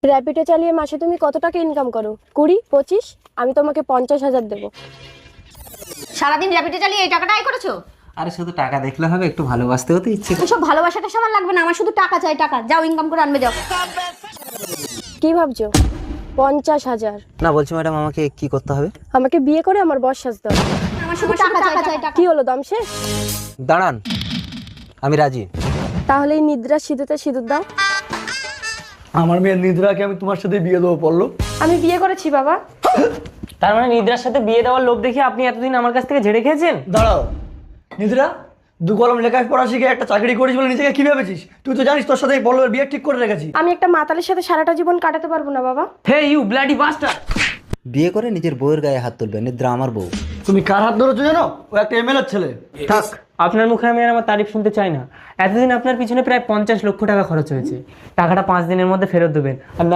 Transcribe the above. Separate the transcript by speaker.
Speaker 1: র্যাপিডো চালিয়ে মাসে তুমি কত টাকা ইনকাম করো? 20-25? আমি তোমাকে 50,000 দেবো।
Speaker 2: সারাদিন র্যাপিডো চালিয়ে এই টাকাটা আয় করেছো?
Speaker 3: আরে শুধু টাকা দেখলে হবে, একটু ভালোবাসতেও তো ইচ্ছে করে।
Speaker 2: ওসব ভালোবাসাটা সামান লাগবে না, আমার শুধু টাকা চাই, টাকা। যাও ইনকাম করে আনবে যাও।
Speaker 1: কি ভাবছো? 50,000?
Speaker 3: না, বলছি ম্যাডাম আমাকে কি করতে হবে?
Speaker 1: আমাকে বিয়ে করে আমার বস সাজতে হবে।
Speaker 2: আমার শুধু টাকা চাই, টাকা।
Speaker 1: কি হলো, দম শেষ?
Speaker 3: দাঁড়ান, আমি রাজি।
Speaker 1: তাহলে এই নিদ্রা সিঁদুতে সিঁদুর দাও।
Speaker 4: আমার মেয়ের নিদ্রাকে আমি তোমার সাথে বিয়ে দেবো পড়লো।
Speaker 1: আমি বিয়ে করেছি বাবা।
Speaker 5: তার মানে নিদ্রার সাথে বিয়ে দেওয়ার লোভ দেখে আপনি এতদিন আমার কাছ থেকে ঝেড়ে খেয়েছেন?
Speaker 4: দাঁড়াও নিদ্রা, দু কলম লেখাপড়া শিখে একটা চাকরি করিস বলে নিজেকে কি ভেবেছিস? তুই তো জানিস তোর সাথে এই পল্লবের বিয়ে ঠিক করে রেখেছি।
Speaker 1: আমি একটা মাতালের সাথে সারাটা জীবন কাটাতে পারবো না বাবা।
Speaker 5: Hey you bloody bastard!
Speaker 3: বিয়ে করে নিজের বউয়ের গায়ে হাত তুলবে? নিদ্রা আমার বউ।
Speaker 4: তুমি কার হাত ধরেছো জানো? ও একটা এমএলএর ছেলে।
Speaker 5: থাক, আপনার মুখে আমি আর আমার তারিফ শুনতে চাই না। এতদিন আপনার পিছনে প্রায় 50 লক্ষ টাকা খরচ হয়েছে। টাকাটা 5 দিনের মধ্যে ফেরত দেবেন, আর না